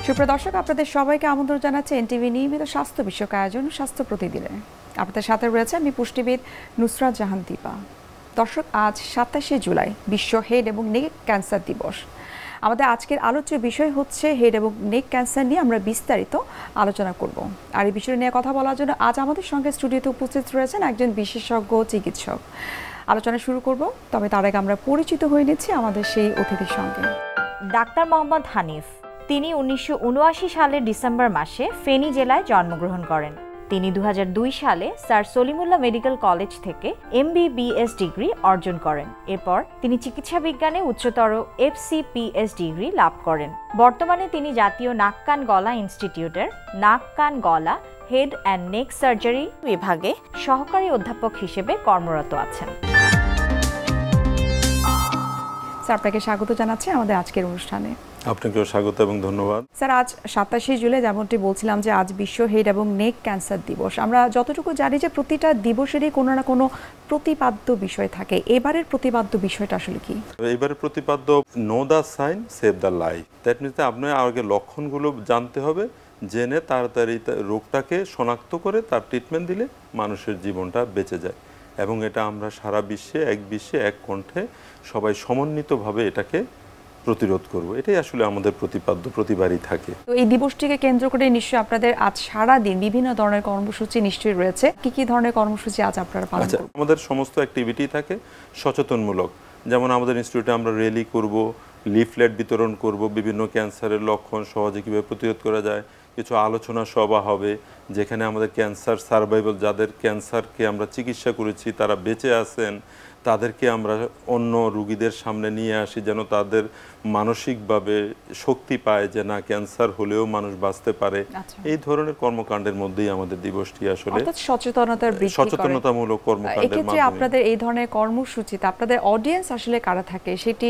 সুপ্রিয় দর্শক, আপনাদের সবাইকে আমন্ত্রণ জানাচ্ছি এনটিভি নিয়মিত স্বাস্থ্য বিষয়ক আয়োজন স্বাস্থ্য প্রতিদিনে। আপনাদের সাথে রয়েছে আমি পুষ্টিবিদ নুসরাত জাহান দীপা। দর্শক, আজ 27শে জুলাই বিশ্ব হেড এবং নেক ক্যান্সার দিবস। আমাদের আজকের আলোচ্য বিষয় হচ্ছে হেড এবং নেক ক্যান্সার নিয়ে আমরা বিস্তারিত আলোচনা করব। আর এই বিষয় নিয়ে কথা বলার জন্য আজ আমাদের সঙ্গে স্টুডিওতে উপস্থিত রয়েছেন একজন বিশেষজ্ঞ চিকিৎসক। আলোচনা শুরু করব, তবে তার আগে আমরা পরিচিত হয়ে নিচ্ছি আমাদের সেই অতিথির সঙ্গে। ডাক্তার মোহাম্মদ হানিফ। তিনি 1979 সালের ডিসেম্বর মাসে ফেনী জেলায় জন্মগ্রহণ করেন। তিনি 2002 সালে স্যার সলিমুল্লাহ মেডিকেল কলেজ থেকে MBBS ডিগ্রি অর্জন করেন। এরপর তিনি চিকিৎসা বিজ্ঞানে উচ্চতর FCPS ডিগ্রি লাভ করেন। বর্তমানে তিনি জাতীয় নাক কান গলা ইনস্টিটিউটের নাক কান গলা হেড অ্যান্ড নেক সার্জারি বিভাগে সহকারী অধ্যাপক হিসেবে কর্মরত আছেন। স্যার, আপনাকে স্বাগত জানাচ্ছি আমাদের আজকের অনুষ্ঠানে। আপনাকেও স্বাগত এবং ধন্যবাদ। স্যার, আজ 27শে জুলাই যেমনটি বলছিলাম যে আজ বিশ্ব হেড এবং নেক ক্যান্সার দিবস। আমরা যতটুকু জানি যে প্রতিটা দিবসেরই কোনো না কোনো প্রতিপাদ্য বিষয় থাকে। এবারের প্রতিপাদ্য বিষয়টা আসলে কি? এবারের প্রতিপাদ্য know the sign save the life. That means আপনার আগে লক্ষণগুলো জানতে হবে, জেনে তাড়াতাড়ি রোগটাকে শনাক্ত করে তার ট্রিটমেন্ট দিলে মানুষের জীবনটা বেঁচে যায়। এবং এটা আমরা সারা বিশ্বে এক কণ্ঠে সবাই সমন্বিতভাবে এটাকে প্রতিরোধ করব। এটাই আসলে আমাদের প্রতিপাদ্য প্রতিবারই থাকে। তো এই দিবসটিকে কেন্দ্র করে নিশ্চয়ই আপনাদের আজ সারা দিন বিভিন্ন ধরনের কর্মসূচি নিশ্চয়ই রয়েছে। কি ধরনের কর্মসূচি আজ আপনারা পালন করবেন? আমাদের সমস্ত অ্যাক্টিভিটি থাকে সচেতনমূলক। যেমন আমাদের ইনস্টিটিউটে আমরা র্যালি করব, লিফলেট বিতরণ করব, বিভিন্ন ক্যান্সারের লক্ষণ সহজে কীভাবে প্রতিরোধ করা যায়। কিছু আলোচনা সভা হবে যেখানে আমাদের ক্যান্সার সার্ভাইভাল, যাদের ক্যান্সারকে আমরা চিকিৎসা করেছি তারা বেঁচে আছেন, তাদেরকে আমরা অন্য রুগীদের সামনে নিয়ে আসি যেন তাদের মানসিকভাবে শক্তি পায় যে না, ক্যান্সার হলেও মানুষ বাঁচতে পারে। এই ধরনের কর্মকাণ্ডের মধ্যেই আমাদের দিবসটি আসলে সচেতনতামূলক কর্মকাণ্ডের মাধ্যমে। আপনাদের এই ধরনের কর্মসূচিতে আপনাদের অডিয়েন্স আসলে কারা থাকে? সেটি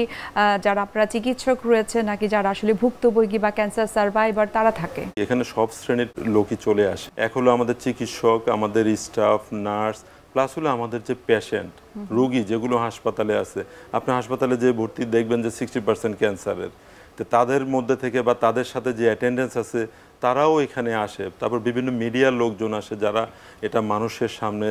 যারা আপনারা চিকিৎসক রয়েছে নাকি যারা আসলে ভুক্তভোগী বা ক্যান্সার সার্ভাইভার তারা থাকে? এখানে সব শ্রেণীর লোকই চলে আসে। এক হলো আমাদের চিকিৎসক, আমাদের স্টাফ, নার্স, প্লাস হলো আমাদের যে পেশেন্ট রোগী যেগুলো হাসপাতালে আছে। আপনি হাসপাতালে যে ভর্তি দেখবেন যে 60% ক্যান্সারের, তো তাদের মধ্যে থেকে বা তাদের সাথে যে অ্যাটেন্ডেন্স আছে তারাও এখানে আসে। তারপর বিভিন্ন মিডিয়ার লোকজন আসে যারা এটা মানুষের সামনে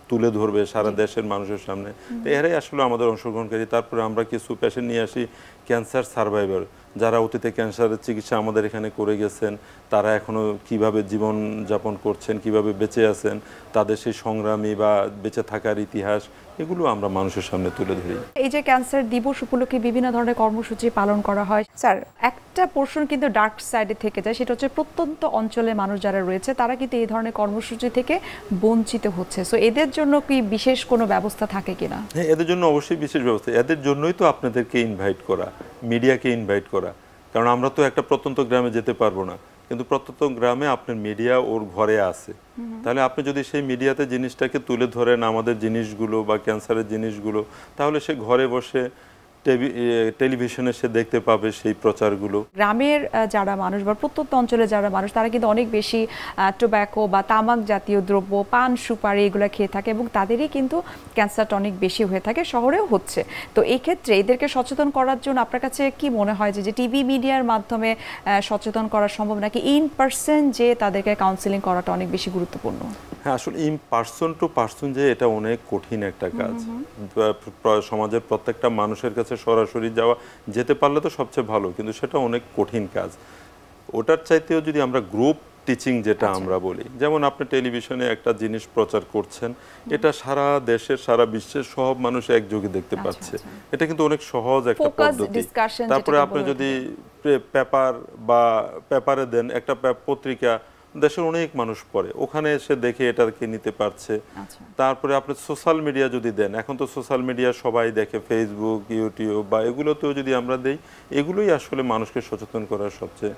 তুলে ধরবে, সারা দেশের মানুষের সামনে। তো এরাই আসলে আমাদের অংশগ্রহণকারী। তারপরে আমরা কিছু পেশেন্ট নিয়ে আসি ক্যান্সার সার্ভাইভার, যারা অতীতে ক্যান্সারের চিকিৎসা আমাদের এখানে করে গেছেন, তারা এখনও কিভাবে জীবনযাপন করছেন, কিভাবে বেঁচে আছেন, তাদের সেই সংগ্রামী বা বেঁচে থাকার ইতিহাস, এগুলো আমরা মানুষের সামনে তুলে ধরি। এই যে ক্যান্সার দিবস উপলক্ষে বিভিন্ন ধরনের কর্মসূচি পালন করা হয়, স্যার একটা পোর্শন কিন্তু ডার্ক সাইডে থেকে যায়, সেটা হচ্ছে প্রত্যন্ত অঞ্চলের মানুষ যারা রয়েছে তারা কিন্তু এই ধরনের কর্মসূচি থেকে বঞ্চিত হচ্ছে। সো এদের জন্য কি বিশেষ কোনো ব্যবস্থা থাকে কিনা? হ্যাঁ, এদের জন্য অবশ্যই বিশেষ ব্যবস্থা। এদের জন্যই তো আপনাদেরকে ইনভাইট করা, মিডিয়াকে ইনভাইট করা। কারণ আমরা তো একটা প্রত্যন্ত গ্রামে যেতে পারবো না, কিন্তু প্রত্যন্ত গ্রামে আপনার মিডিয়া ওর ঘরে আছে। তাহলে আপনি যদি সেই মিডিয়াতে জিনিসটাকে তুলে ধরেন, আমাদের জিনিসগুলো বা ক্যান্সারের জিনিসগুলো, তাহলে সে ঘরে বসে টেলিভিশনে সে দেখতে পাবে সেই প্রচারগুলো। গ্রামের যারা মানুষ বা প্রত্যন্ত অঞ্চলের যারা মানুষ তারা কিন্তু অনেক বেশি টোব্যাকো বা তামাক জাতীয় দ্রব্য, পান সুপারি এগুলো খেয়ে থাকে এবং তাদেরই কিন্তু ক্যান্সারটা অনেক বেশি হয়ে থাকে, শহরেও হচ্ছে। তো এই ক্ষেত্রে এদেরকে সচেতন করার জন্য আপনার কাছে কি মনে হয় যে টিভি মিডিয়ার মাধ্যমে সচেতন করা সম্ভব নাকি ইন পার্সন যে তাদেরকে কাউন্সিলিং করাটা অনেক বেশি গুরুত্বপূর্ণ? হ্যাঁ, আসলে ইন পার্সন টু পার্সন যে এটা অনেক কঠিন একটা কাজ। সমাজের প্রত্যেকটা মানুষের কাছে সরাসরি যেতে পারলে তো সবচেয়ে ভালো, কিন্তু সেটা অনেক কঠিন কাজ। ওটার চাইতেও যদি আমরা গ্রুপ টিচিং যেটা আমরা বলি, যেমন আপনি টেলিভিশনে একটা জিনিস প্রচার করছেন, এটা সারা দেশের সারা বিশ্বের সব মানুষ একযোগে দেখতে পাচ্ছে, এটা কিন্তু অনেক সহজ একটা পদ্ধতি। তারপরে আপনি যদি পেপারে দেন, একটা পত্রিকা দেশের অনেক মানুষ পড়ে, ওখানে এসে দেখে এটাকে নিতে পারছে। তারপরে আপনি সোশ্যাল মিডিয়া যদি দেন, এখন তো সোশ্যাল মিডিয়া সবাই দেখে, ফেসবুক, ইউটিউব বা এগুলোতেও যদি আমরা দেই, এগুলোই আসলে মানুষকে সচেতন করার সবচেয়ে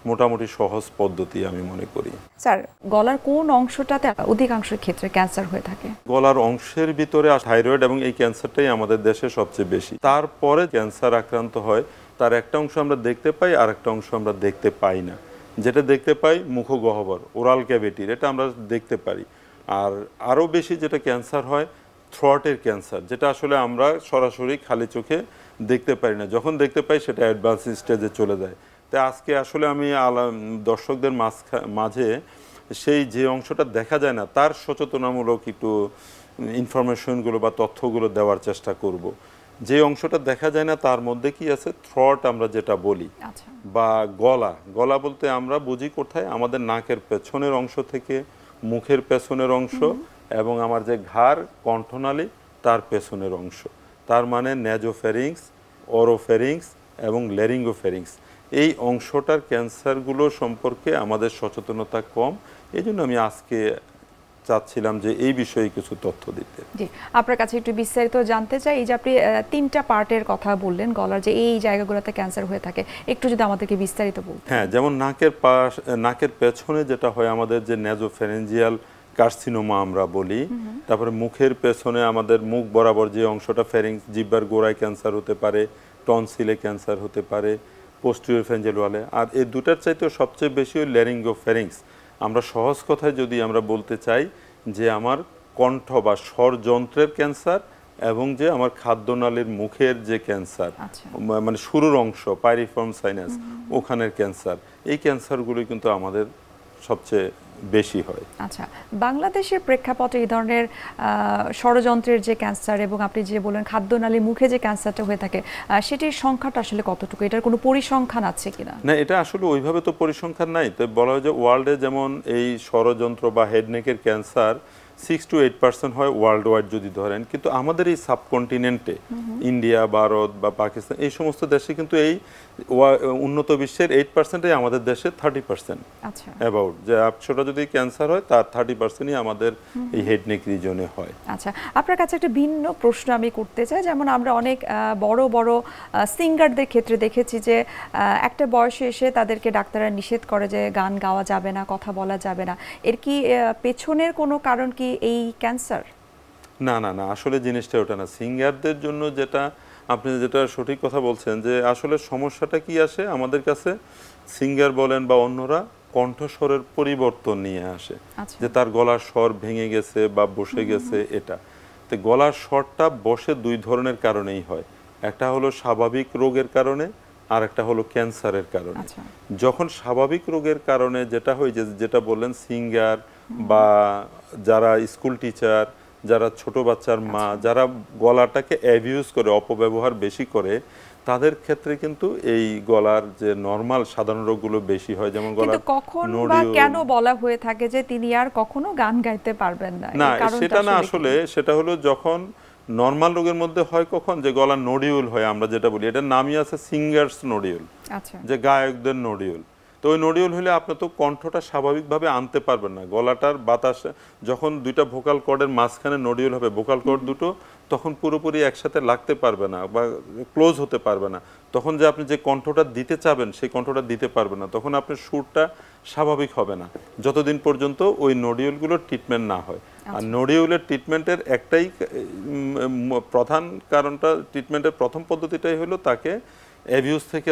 মোটামুটি সহজ পদ্ধতি আমি মনে করি। স্যার, গলার কোন অংশটাতে অধিকাংশের ক্ষেত্রে ক্যান্সার হয়ে থাকে? গলার অংশের ভিতরে থাইরয়েড এবং এই ক্যান্সারটাই আমাদের দেশে সবচেয়ে বেশি। তারপরে ক্যান্সার আক্রান্ত হয়, তার একটা অংশ আমরা দেখতে পাই আর একটা অংশ আমরা দেখতে পাই না। যেটা দেখতে পাই মুখগহ্বর, ওরাল ক্যাভিটির, এটা আমরা দেখতে পারি। আর আরও বেশি যেটা ক্যান্সার হয় থ্রোটের ক্যান্সার, যেটা আসলে আমরা সরাসরি খালি চোখে দেখতে পারি না, যখন দেখতে পাই সেটা অ্যাডভান্স স্টেজে চলে যায়। তাই আজকে আসলে আমি দর্শকদের মাঝে সেই যে অংশটা দেখা যায় না তার সচেতনামূলক একটু ইনফরমেশনগুলো বা তথ্যগুলো দেওয়ার চেষ্টা করব। যে অংশটা দেখা যায় না তার মধ্যে কি আছে, থ্রট আমরা যেটা বলি, বা গলা বলতে আমরা বুঝি কোথায়, আমাদের নাকের পেছনের অংশ থেকে মুখের পেছনের অংশ এবং আমার যে ঘাড় কণ্ঠনালী তার পেছনের অংশ, তার মানে নেজোফেরিংস, ওরোফেরিংস এবং ল্যারিঙ্গোফেরিংস। এই অংশটার ক্যান্সারগুলো সম্পর্কে আমাদের সচেতনতা কম, এই জন্য আমি আজকে চাচ্ছিলাম যে এই বিষয়ে কিছু তথ্য দিতে। জি, আপনার কাছে একটু বিস্তারিত জানতে চাই। এই যে আপনি 3টা পার্টের কথা বললেন গলার, যে এই জায়গাগুলোতে ক্যান্সার হয়ে থাকে, একটু যদি আমাদেরকে বিস্তারিত বলতেন। হ্যাঁ, যেমন নাকের পেছনে যেটা হয় আমাদের যে নেজোফেরেঞ্জিয়াল কার্সিনোমা আমরা বলি, তারপরে মুখের পেছনে আমাদের মুখ বরাবর যে অংশটা ফেরিংস, জিহ্বার গোড়ায় ক্যান্সার হতে পারে, টনসিলে ক্যান্সার হতে পারে, পোস্টেরিয়র ফ্যারিঞ্জিয়াল ওয়ালে। আর এই দুটার চাইতেও সবচেয়ে বেশি ওই ল্যারিঙ্গোফেরিংস। আমরা সহজ কথায় যদি আমরা বলতে চাই যে আমার কণ্ঠ বা স্বরযন্ত্রের ক্যান্সার এবং যে আমার খাদ্যনালীর মুখের যে ক্যান্সার, মানে শুরুর অংশ পাইরিফর্ম সাইনাস, ওখানের ক্যান্সার, এই ক্যান্সারগুলো কিন্তু আমাদের সবচেয়ে বেশি হয়। আচ্ছা, বাংলাদেশের প্রেক্ষাপটে এই ধরনের ষড়যন্ত্রের যে ক্যান্সার এবং আপনি যে বলেন খাদ্যনালীর মুখে যে ক্যান্সারটা হয়ে থাকে, সেটির সংখ্যাটা আসলে কতটুকু? এটার কোনো পরিসংখ্যান আছে কিনা? না, এটা আসলে ওইভাবে তো পরিসংখ্যান নাই। তো বলা হয় যে ওয়ার্ল্ডে যেমন এই ষড়যন্ত্র বা হেডনেকের ক্যান্সার 6 to 8% হয় ওয়ার্ল্ড ওয়াইড যদি ধরেন, কিন্তু আমাদের এই সাবকন্টিনেন্টে ইন্ডিয়া, ভারত বা পাকিস্তান, এই সমস্ত দেশে কিন্তু এই উন্নত বিশ্বের 8%-ই আমাদের দেশে 30% অ্যাবাউট, যে 100টা যদি ক্যান্সার হয় তার 30%ই আমাদের এই হেডনেক রিজনে হয়। আচ্ছা, আপনার কাছে একটা ভিন্ন প্রশ্ন আমি করতে চাই। যেমন আমরা অনেক বড় বড় সিঙ্গারদের ক্ষেত্রে দেখেছি যে একটা বয়সে এসে তাদেরকে ডাক্তাররা নিষেধ করে যে গান গাওয়া যাবে না, কথা বলা যাবে না। এর কি পেছনের কোনো কারণ কি এই ক্যান্সার? না না না, আসলে জিনিসটা ওটা না। সিঙ্গারদের জন্য যেটা আপনি যেটা সঠিক কথা বলছেন, যে আসলে সমস্যাটা কি আসে আমাদের কাছে, সিঙ্গার বলেন বা অন্যরা কণ্ঠস্বরের পরিবর্তন নিয়ে আসে, যে তার গলার স্বর ভেঙে গেছে বা বসে গেছে। এটা তো গলার স্বরটা বসে দুই ধরনের কারণেই হয়, একটা হলো স্বাভাবিক রোগের কারণে, আর একটা হলো ক্যান্সারের কারণে। যখন স্বাভাবিক রোগের কারণে যেটা হয়, যেটা বললেন সিঙ্গার বা যারা স্কুল টিচার, যারা ছোট বাচ্চার মা, যারা গলাটাকে অ্যাবিউজ করে, অপব্যবহার বেশি করে, তাদের ক্ষেত্রে কিন্তু এই গলার যে নরমাল সাধারণ রোগগুলো বেশি হয়। যেমন গলা কখন বা কেন বলা হয়ে থাকে যে তিনি আর কখনো গান গাইতে পারবেন না? না, সেটা না, আসলে সেটা হলো যখন নরমাল রোগের মধ্যে হয় কখন, যে গলা নোডিউল হয়, আমরা যেটা বলি, এটার নামই আছে সিঙ্গার্স নোডিউল, যে গায়কদের নোডিউল। তো ওই নোডিউল হলে আপনি তো কণ্ঠটা স্বাভাবিকভাবে আনতে পারবেন না। গলাটার বাতাস যখন দুইটা ভোকাল কর্ডের মাঝখানে নোডিউল হবে, ভোকাল কর্ড দুটো তখন পুরোপুরি একসাথে লাগতে পারবে না বা ক্লোজ হতে পারবে না। তখন যে আপনি যে কণ্ঠটা দিতে চাবেন সেই কণ্ঠটা দিতে পারবেন না, তখন আপনার সুরটা স্বাভাবিক হবে না যতদিন পর্যন্ত ওই নোডিউলগুলোর ট্রিটমেন্ট না হয়। আর নোডিউলের ট্রিটমেন্টের একটাই প্রধান কারণটা, ট্রিটমেন্টের প্রথম পদ্ধতিটাই হলো তাকে অ্যাবিউজ থেকে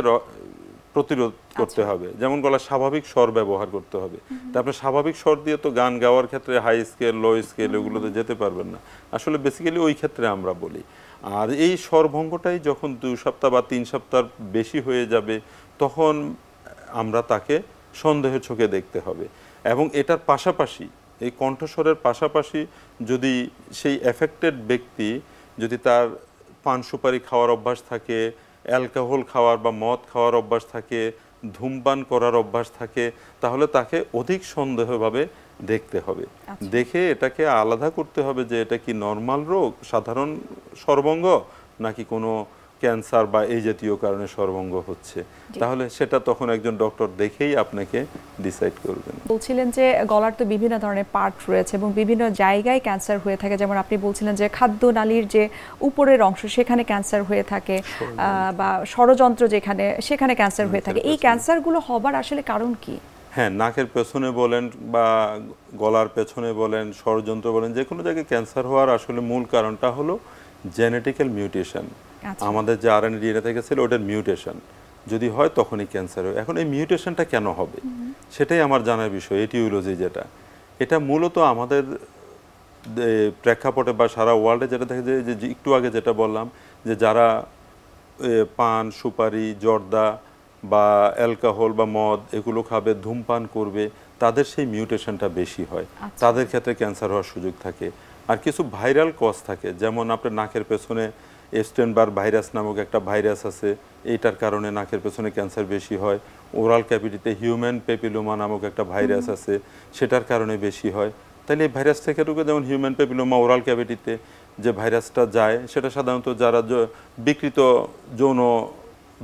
প্রতিরোধ করতে হবে। যেমন গলা স্বাভাবিক স্বর ব্যবহার করতে হবে। তারপরে স্বাভাবিক স্বর দিয়ে তো গান গাওয়ার ক্ষেত্রে হাই স্কেল, লো স্কেল এগুলোতে যেতে পারবেন না। আসলে বেসিক্যালি ওই ক্ষেত্রে আমরা বলি। আর এই স্বরভঙ্গটাই যখন 2 সপ্তাহ বা 3 সপ্তাহ বেশি হয়ে যাবে, তখন আমরা তাকে সন্দেহের চোখে দেখতে হবে। এবং এটার পাশাপাশি, এই কণ্ঠস্বরের পাশাপাশি যদি সেই এফেক্টেড ব্যক্তি যদি তার পান সুপারি খাওয়ার অভ্যাস থাকে, অ্যালকোহল খাওয়ার বা মদ খাওয়ার অভ্যাস থাকে, ধূমপান করার অভ্যাস থাকে, তাহলে তাকে অধিক সন্দেহভাবে দেখতে হবে। দেখে এটাকে আলাদা করতে হবে যে এটা কি নরমাল রোগ, সাধারণ স্বরভঙ্গ, নাকি কোনো ক্যান্সার বা এই জাতীয় কারণে স্বরভঙ্গ হচ্ছে। তাহলে সেটা তখন একজন ডক্টর দেখেই আপনাকে ডিসাইড করবেন। বলছিলেন যে গলার তো বিভিন্ন ধরনের পার্ট রয়েছে এবং বিভিন্ন জায়গায় ক্যান্সার হয়ে থাকে। যেমন আপনি বলছিলেন যে খাদ্যনালীর যে উপরের অংশ সেখানে ক্যান্সার হয়ে থাকে, বা ষড়যন্ত্র যেখানে, সেখানে ক্যান্সার হয়ে থাকে। এই ক্যান্সারগুলো হবার আসলে কারণ কি? হ্যাঁ, নাকের পেছনে বলেন বা গলার পেছনে বলেন, ষড়যন্ত্র বলেন, যে কোনো জায়গায় ক্যান্সার হওয়ার আসলে মূল কারণটা হলো জেনেটিক্যাল মিউটেশন। আমাদের যে আরএনএ ডিএনএ থেকে ছিল ওটার মিউটেশন যদি হয় তখনই ক্যান্সার হয়। এখন এই মিউটেশনটা কেন হবে সেটাই আমার জানার বিষয়। এটিওলজি যেটা, এটা মূলত আমাদের প্রেক্ষাপটে বা সারা ওয়ার্ল্ডে যেটা দেখা যায়, যে একটু আগে যেটা বললাম, যে যারা পান সুপারি, জর্দা বা অ্যালকোহল বা মদ এগুলো খাবে, ধূমপান করবে, তাদের সেই মিউটেশনটা বেশি হয়, তাদের ক্ষেত্রে ক্যান্সার হওয়ার সুযোগ থাকে। আর কিছু ভাইরাল কজ থাকে, যেমন আপনার নাকের পেছনে এস্টেনবার ভাইরাস নামক একটা ভাইরাস আছে, এইটার কারণে নাকের পেছনে ক্যান্সার বেশি হয়। ওরাল ক্যাভিটিতে হিউম্যান পেপিলোমা নামক একটা ভাইরাস আছে, সেটার কারণে বেশি হয়। তাহলে এই ভাইরাস থেকে ঢুকে, যেমন হিউম্যান পেপিলোমা ওরাল ক্যাভিটিতে যে ভাইরাসটা যায়, সেটা সাধারণত যারা বিকৃত যৌন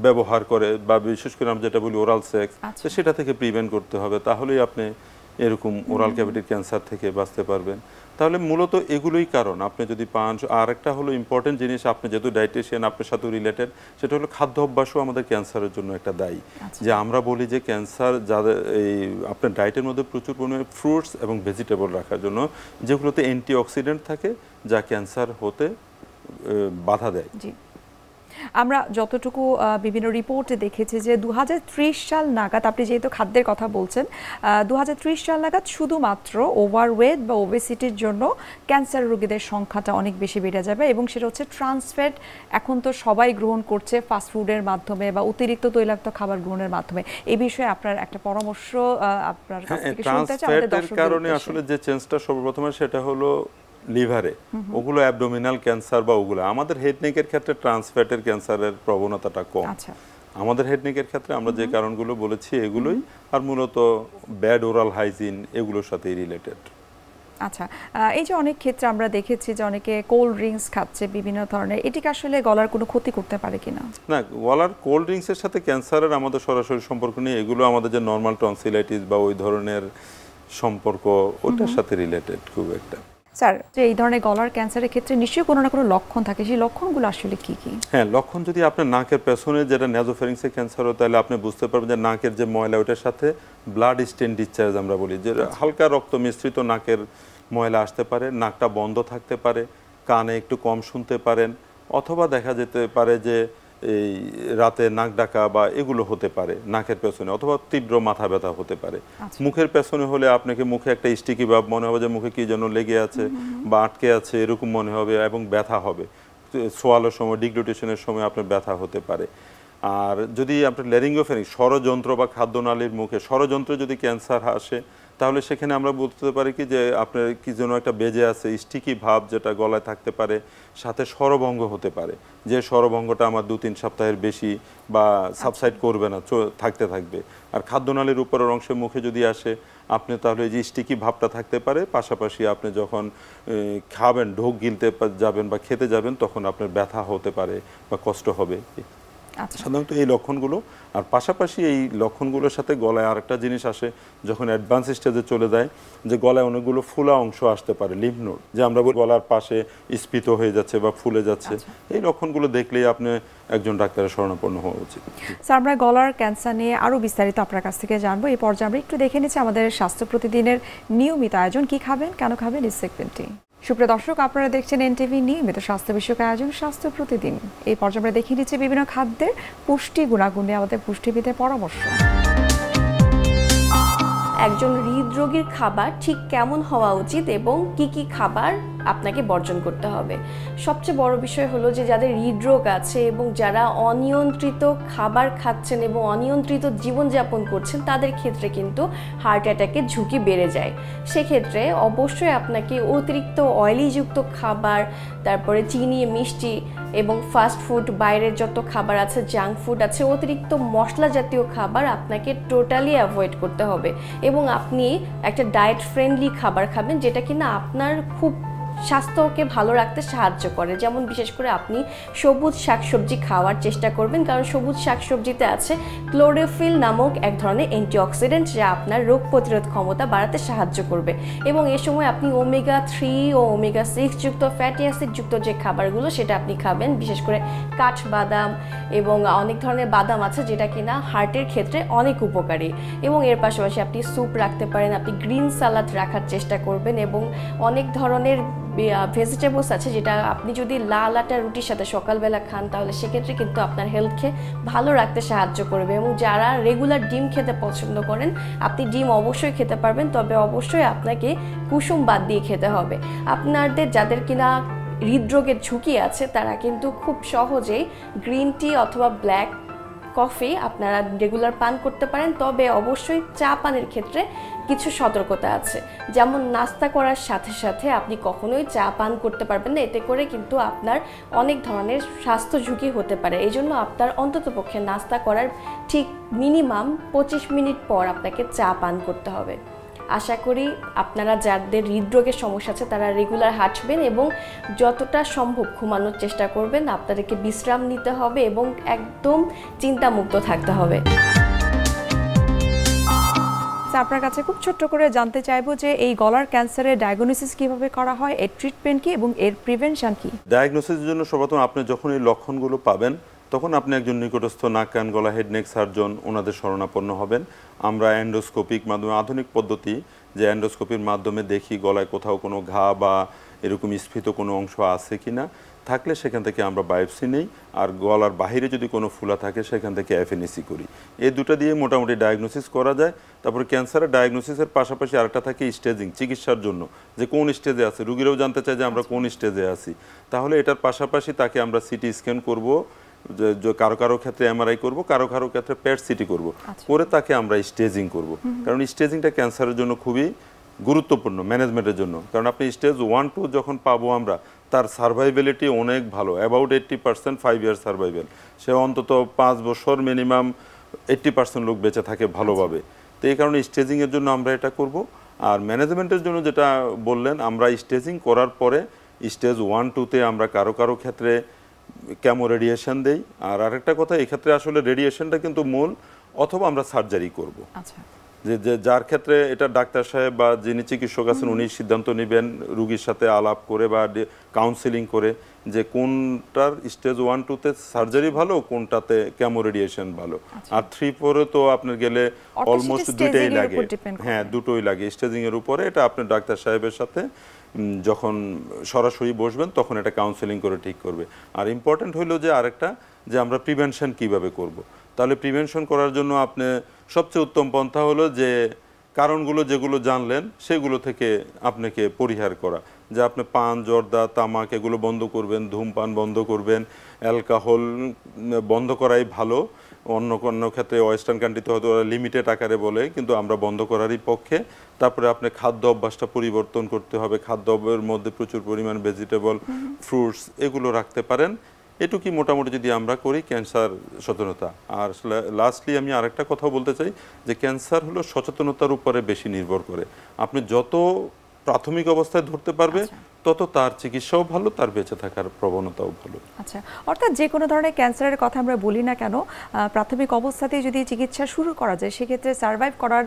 ব্যবহার করে, বা বিশেষ করে আমরা যেটা বলি ওরাল সেক্স, সেটা থেকে প্রিভেন্ট করতে হবে, তাহলেই আপনি এরকম ওরাল ক্যাভিটির ক্যান্সার থেকে বাঁচতে পারবেন। তাহলে মূলত এগুলোই কারণ। আপনি যদি পান, আর একটা হলো ইম্পর্টেন্ট জিনিস, আপনি যেহেতু ডায়েটিশিয়ান, আপনার সাথে রিলেটেড, সেটা হলো খাদ্য অভ্যাসও আমাদের ক্যান্সারের জন্য একটা দায়ী। যে আমরা বলি যে ক্যান্সার যাদের এই আপনার ডায়েটের মধ্যে প্রচুর পরিমাণে ফ্রুটস এবং ভেজিটেবল রাখার জন্য, যেগুলোতে অ্যান্টিঅক্সিডেন্ট থাকে, যা ক্যান্সার হতে বাধা দেয়। আমরা যতটুকু বিভিন্ন রিপোর্টে দেখেছি যে 2030 সাল নাগাদ, আপনি যেহেতু খাদ্যের কথা বলছেন, 2030 সাল নাগাদ শুধুমাত্র ওভারওয়েট বা ওবেসিটির জন্য ক্যান্সার রোগীদের সংখ্যাটা অনেক বেশি বেড়ে যাবে, এবং সেটা হচ্ছে ট্রান্সফ্যাট এখন তো সবাই গ্রহণ করছে ফাস্টফুডের মাধ্যমে বা অতিরিক্ত তৈলাক্ত খাবার গ্রহণের মাধ্যমে। এই বিষয়ে আপনার একটা পরামর্শ আপনার কাছ থেকে শুনতে চাই আমাদের দর্শকদের কারণে আসলে যে চেঞ্জটা সর্বপ্রথমে সেটা হলো লিভারে, ওগুলো অ্যাবডোমিনাল ক্যান্সার বা ওগুলো। আমাদের হেড নেকের ক্ষেত্রে ট্রান্সফ্যাটের ক্যান্সারের প্রবণতাটা কম। আমাদের হেড নেকের ক্ষেত্রে আমরা যে কারণগুলো বলেছি এগুলোই, আর মূলত ব্যাড ওরাল হাইজিন এগুলোর সাথেই রিলেটেড। আচ্ছা, এই যে অনেক ক্ষেত্রে আমরা দেখেছি যে অনেকে কোল্ড ড্রিঙ্কস খাচ্ছে বিভিন্ন ধরনের, এটিকে আসলে গলার কোনো ক্ষতি করতে পারে কিনা? না, গলার কোল্ড ড্রিঙ্কসের সাথে ক্যান্সারের আমাদের সরাসরি সম্পর্ক নেই। এগুলো আমাদের যে নর্মাল টনসিলাইটিস বা ওই ধরনের সম্পর্ক, ওটার সাথে রিলেটেড খুব একটা। স্যার, যে এই ধরনের গলার ক্যান্সারের ক্ষেত্রে নিশ্চয়ই কোনো না কোনো লক্ষণ থাকে, সেই লক্ষণগুলো আসলে কি কি? হ্যাঁ, লক্ষণ যদি আপনার নাকের পেছনে যেটা নেজোফ্যারিংসের ক্যান্সার হয়, তাহলে আপনি বুঝতে পারবেন যে নাকের যে ময়লা, ওটার সাথে ব্লাড স্টেন ডিসচার্জ আমরা বলি, যে হালকা রক্ত মিশ্রিত নাকের ময়লা আসতে পারে, নাকটা বন্ধ থাকতে পারে, কানে একটু কম শুনতে পারেন, অথবা দেখা যেতে পারে যে এই রাতে নাক ডাকা বা এগুলো হতে পারে নাকের পেছনে, অথবা তীব্র মাথা ব্যথা হতে পারে। মুখের পেছনে হলে আপনাকে মুখে একটা স্টিকি ভাব মনে হবে, যে মুখে কি যেন লেগে আছে বা আটকে আছে, এরকম মনে হবে, এবং ব্যথা হবে। সোয়ালোর সময়, ডিগ্লুটেশনের সময় আপনার ব্যথা হতে পারে। আর যদি আপনার ল্যারিঙ্গোফেরিং ষড়যন্ত্র বা খাদ্যনালীর মুখে ষড়যন্ত্রে যদি ক্যান্সার আসে, তাহলে সেখানে আমরা বলতে পারি কি যে আপনার কি যেন একটা বেজে আছে, স্টিকি ভাব যেটা গলায় থাকতে পারে, সাথে স্বরভঙ্গ হতে পারে, যে স্বরভঙ্গটা আমার 2-3 সপ্তাহের বেশি বা সাবসাইড করবে না, থাকতে থাকবে। আর খাদ্যনালীর উপরের অংশে মুখে যদি আসে, আপনি তাহলে এই যে স্টিকি ভাবটা থাকতে পারে। পাশাপাশি আপনি যখন খাবেন, ঢোক গিলতে যাবেন বা খেতে যাবেন, তখন আপনার ব্যথা হতে পারে বা কষ্ট হবে। সাধারণত এই লক্ষণগুলো। আর পাশাপাশি এই লক্ষণগুলোর সাথে গলায় আরেকটা জিনিস আসে, যখন অ্যাডভান্স স্টেজে চলে যায়, যে গলায় অনেকগুলো ফুলা অংশ আসতে পারে, লিম্ফ নোড, যে আমরা বলি গলার পাশে স্ফীত হয়ে যাচ্ছে বা ফুলে যাচ্ছে। এই লক্ষণগুলো দেখলেই আপনি একজন ডাক্তারের শরণাপন্ন হওয়া উচিত। স্যার, আমরা গলার ক্যান্সার নিয়ে আরও বিস্তারিত আপনার কাছ থেকে জানবো। এই পর্যায়ে আমরা একটু দেখে নিচ্ছি আমাদের স্বাস্থ্য প্রতিদিনের নিয়মিত আয়োজন, কি খাবেন কেন খাবেন এই সেগমেন্টটি। সুপ্রিয় দর্শক, আপনারা দেখছেন এনটিভি নিয়মিত স্বাস্থ্য বিষয়ক আয়োজন স্বাস্থ্য প্রতিদিন। এই পর্যায়ে আমরা দেখিয়ে নিচ্ছি বিভিন্ন খাদ্যের পুষ্টি গুণাগুণ নিয়ে আমাদের পুষ্টিবিদের পরামর্শ। একজন হৃদরোগীর খাবার ঠিক কেমন হওয়া উচিত এবং কি কি খাবার আপনাকে বর্জন করতে হবে। সবচেয়ে বড় বিষয় হলো যে যাদের হৃদরোগ আছে এবং যারা অনিয়ন্ত্রিত খাবার খাচ্ছেন এবং অনিয়ন্ত্রিত জীবনযাপন করছেন, তাদের ক্ষেত্রে কিন্তু হার্ট অ্যাটাকের ঝুঁকি বেড়ে যায়। সেক্ষেত্রে অবশ্যই আপনাকে অতিরিক্ত অয়েলিযুক্ত খাবার, তারপরে চিনি, মিষ্টি এবং ফাস্ট ফুড, বাইরের যত খাবার আছে, জাঙ্ক ফুড আছে, অতিরিক্ত মশলা জাতীয় খাবার আপনাকে টোটালি অ্যাভয়েড করতে হবে। এবং আপনি একটা ডায়েট ফ্রেন্ডলি খাবার খাবেন, যেটা কিনা আপনার খুব স্বাস্থ্যকে ভালো রাখতে সাহায্য করে। যেমন বিশেষ করে আপনি সবুজ শাকসবজি খাওয়ার চেষ্টা করবেন, কারণ সবুজ শাকসবজিতে আছে ক্লোরোফিল নামক এক ধরনের অ্যান্টিঅক্সিডেন্ট, যা আপনার রোগ প্রতিরোধ ক্ষমতা বাড়াতে সাহায্য করবে। এবং এ সময় আপনি ওমেগা 3 ও ওমেগা 6 যুক্ত ফ্যাটি অ্যাসিড যুক্ত যে খাবারগুলো, সেটা আপনি খাবেন। বিশেষ করে কাঠবাদাম এবং অনেক ধরনের বাদাম আছে, যেটা কিনা হার্টের ক্ষেত্রে অনেক উপকারী। এবং এর পাশাপাশি আপনি স্যুপ রাখতে পারেন, আপনি গ্রিন সালাদ রাখার চেষ্টা করবেন। এবং অনেক ধরনের ভেজিটেবলস আছে, যেটা আপনি যদি লাল আটা রুটির সাথে সকালবেলা খান, তাহলে সেক্ষেত্রে কিন্তু আপনার হেলথকে ভালো রাখতে সাহায্য করবে। এবং যারা রেগুলার ডিম খেতে পছন্দ করেন, আপনি ডিম অবশ্যই খেতে পারবেন, তবে অবশ্যই আপনাকে কুসুম বাদ দিয়ে খেতে হবে। আপনাদের যাদের কিনা হৃদরোগের ঝুঁকি আছে, তারা কিন্তু খুব সহজেই গ্রিন টি অথবা ব্ল্যাক কফি আপনারা রেগুলার পান করতে পারেন, তবে অবশ্যই চা পানের ক্ষেত্রে কিছু সতর্কতা আছে। যেমন নাস্তা করার সাথে সাথে আপনি কখনোই চা পান করতে পারবেন না, এতে করে কিন্তু আপনার অনেক ধরনের স্বাস্থ্য ঝুঁকি হতে পারে। এই জন্য আপনার অন্ততপক্ষে নাস্তা করার ঠিক মিনিমাম 25 মিনিট পর আপনাকে চা পান করতে হবে। আশা করি আপনারা যাদের হৃদরোগের সমস্যা আছে তারা রেগুলার হাঁটবেন এবং যতটা সম্ভব ঘুমানোর চেষ্টা করবেন। আপনাদেরকে বিশ্রাম নিতে হবে এবং একদম চিন্তামুক্ত থাকতে হবে। আপনার কাছে খুব ছোট্ট করে জানতে চাইবো যে এই গলার ক্যান্সারের ডায়াগনোসিস কিভাবে করা হয়, এর ট্রিটমেন্ট কি এবং এর প্রিভেনশন কি? ডায়াগনোসিসের জন্য সর্বপ্রথম আপনি যখন এই লক্ষণগুলো পাবেন তখন আপনি একজন নিকটস্থ নাক কান গলা হেড নেক সার্জন ওনাদের শরণাপন্ন হবেন। আমরা এন্ডোস্কোপিক মাধ্যমে, আধুনিক পদ্ধতি যে এন্ডোস্কোপির মাধ্যমে দেখি গলায় কোথাও কোনো ঘা বা এরকম স্ফীত কোনো অংশ আছে কিনা, থাকলে সেখান থেকে আমরা বায়োপসি নেই, আর গলার বাইরে যদি কোনো ফুলা থাকে সেখান থেকে এফএনএসি করি। এই দুটো দিয়ে মোটামুটি ডায়াগনোসিস করা যায়। তারপরে ক্যান্সারের ডায়াগনোসিসের পাশাপাশি আরেকটা থাকে স্টেজিং, চিকিৎসার জন্য যে কোন স্টেজে আছে, রুগীরাও জানতে চায় যে আমরা কোন স্টেজে আছি। তাহলে এটার পাশাপাশি তাকে আমরা সিটি স্ক্যান করব, যে কারো কারো ক্ষেত্রে এমআরআই করব, কারো কারো ক্ষেত্রে পেট সিটি করব, করে তাকে আমরা স্টেজিং করব। কারণ স্টেজিংটা ক্যান্সারের জন্য খুবই গুরুত্বপূর্ণ ম্যানেজমেন্টের জন্য। কারণ আপনি স্টেজ 1, 2 যখন পাবো আমরা, তার সার্ভাইভেলিটি অনেক ভালো, অ্যাবাউট 80%, 5 ইয়ার সার্ভাইভেল। সে অন্তত 5 বছর মিনিমাম 80% লোক বেঁচে থাকে ভালোভাবে। তো এই কারণে স্টেজিংয়ের জন্য আমরা এটা করব। আর ম্যানেজমেন্টের জন্য যেটা বললেন, আমরা স্টেজিং করার পরে স্টেজ 1, 2-তে আমরা কারো কারো ক্ষেত্রে কেমো রেডিয়েশন দেই। আর আরেকটা কথা, এক্ষেত্রে আসলে রেডিয়েশনটা কিন্তু মূল, অথবা আমরা সার্জারি করব। আচ্ছা, যে যার ক্ষেত্রে এটা ডাক্তার সাহেব বা যিনি চিকিৎসক আছেন উনি সিদ্ধান্ত নেবেন রুগীর সাথে আলাপ করে বা কাউন্সিলিং করে যে কোনটার স্টেজ 1, 2-তে সার্জারি ভালো, কোনটাতে কেমো রেডিয়েশন ভালো। আর 3, 4-এ তো আপনার গেলে অলমোস্ট দুটোই লাগে। হ্যাঁ, দুটোই লাগে স্টেজিং এর উপরে। এটা আপনি ডাক্তার সাহেবের সাথে যখন সরাসরি বসবেন তখন এটা কাউন্সেলিং করে ঠিক করবে। আর ইম্পর্টেন্ট হইলো যে আরেকটা, যে আমরা প্রিভেনশন কিভাবে করব। তাহলে প্রিভেনশন করার জন্য আপনি সবচেয়ে উত্তম পন্থা হলো যে কারণগুলো যেগুলো জানলেন সেগুলো থেকে আপনাকে পরিহার করা। যে আপনি পান, জর্দা, তামাক এগুলো বন্ধ করবেন, ধূমপান বন্ধ করবেন, অ্যালকোহল বন্ধ করাই ভালো। অন্য অন্য ক্ষেত্রে ওয়েস্টার্ন কান্ট্রিতে হয়তো ওরা লিমিটেড আকারে বলে, কিন্তু আমরা বন্ধ করারই পক্ষে। তারপরে আপনি খাদ্য অভ্যাসটা পরিবর্তন করতে হবে, খাদ্যের মধ্যে প্রচুর পরিমাণ ভেজিটেবল, ফ্রুটস এগুলো রাখতে পারেন। এটুকুই মোটামুটি যদি আমরা করি ক্যান্সার সচেতনতা। আর লাস্টলি আমি আরেকটা কথা বলতে চাই যে ক্যান্সার হলো সচেতনতার উপরে বেশি নির্ভর করে। আপনি যত প্রাথমিক অবস্থায় ধরতে পারবে তত তার চিকিৎসাও ভালো, তার বেঁচে থাকার প্রবণতাও ভালো। আচ্ছা, অর্থাৎ যে কোনো ধরনের ক্যান্সারের কথা আমরা বলি না কেন, প্রাথমিক অবস্থাতেই যদি চিকিৎসা শুরু করা যায় সেক্ষেত্রে সার্ভাইভ করার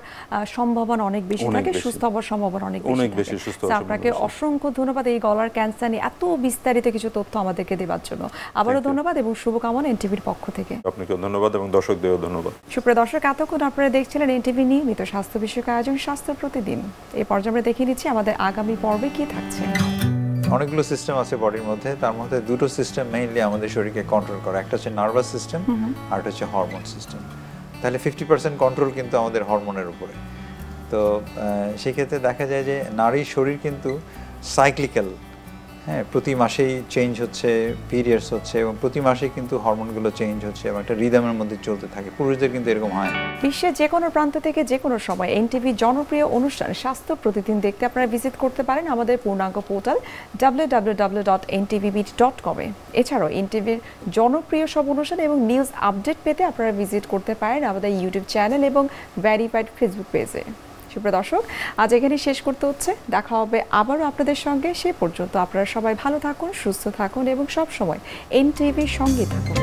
সম্ভাবনা অনেক বেশি থাকে, সুস্থ হওয়ার সম্ভাবনা অনেক বেশি থাকে। আপনাকে অসংখ্য ধন্যবাদ এই গলার ক্যান্সার নিয়ে এত বিস্তারিত কিছু তথ্য আমাদেরকে দেওয়ার জন্য। আবারও ধন্যবাদ এবং শুভকামনা এনটিভির পক্ষ থেকে। আপনাকে ধন্যবাদ এবং দর্শকদেরও ধন্যবাদ। সুপ্রিয় দর্শক, এতক্ষণ আপনারা দেখছিলেন এনটিভি নিয়মিত স্বাস্থ্য বিষয়ক আয়োজন স্বাস্থ্য প্রতিদিন। এই পর্যায়ে আমরা দেখিয়ে নিচ্ছি আমাদের আগামী পর্বে কি থাকছে। অনেকগুলো সিস্টেম আছে বডির মধ্যে, তার মধ্যে দুটো সিস্টেম মেইনলি আমাদের শরীরকে কন্ট্রোল করে। একটা হচ্ছে নার্ভাস সিস্টেম আর একটা হচ্ছে হরমোন সিস্টেম। তাহলে 50% কন্ট্রোল কিন্তু আমাদের হরমোনের উপরে। তো সেই ক্ষেত্রে দেখা যায় যে নারীর শরীর কিন্তু সাইক্লিক্যাল, হ্যাঁ, প্রতি মাসেই চেঞ্জ হচ্ছে, পিরিয়ডস হচ্ছে এবং প্রতি মাসেই কিন্তু হরমোনগুলো চেঞ্জ হচ্ছে এবং একটা রিদমের মধ্যে চলতে থাকে। পুরুষদের কিন্তু এরকম হয় না। বিশ্বের যে কোনো প্রান্ত থেকে যে কোনো সময় এনটিভি জনপ্রিয় অনুষ্ঠান স্বাস্থ্য প্রতিদিন দেখতে আপনারা ভিজিট করতে পারেন আমাদের পূর্ণাঙ্গ পোর্টাল www.ntvbeat.com-এ। এছাড়াও এনটিভির জনপ্রিয় সব অনুষ্ঠান এবং নিউজ আপডেট পেতে আপনারা ভিজিট করতে পারেন আমাদের ইউটিউব চ্যানেল এবং ভেরিফাইড ফেসবুক পেজে। সুপ্রিয় দর্শক, আজ এখানে শেষ করতে হচ্ছে। দেখা হবে আবারও আপনাদের সঙ্গে। সে পর্যন্ত আপনারা সবাই ভালো থাকুন, সুস্থ থাকুন এবং সব সময় এনটিভির সঙ্গে থাকুন।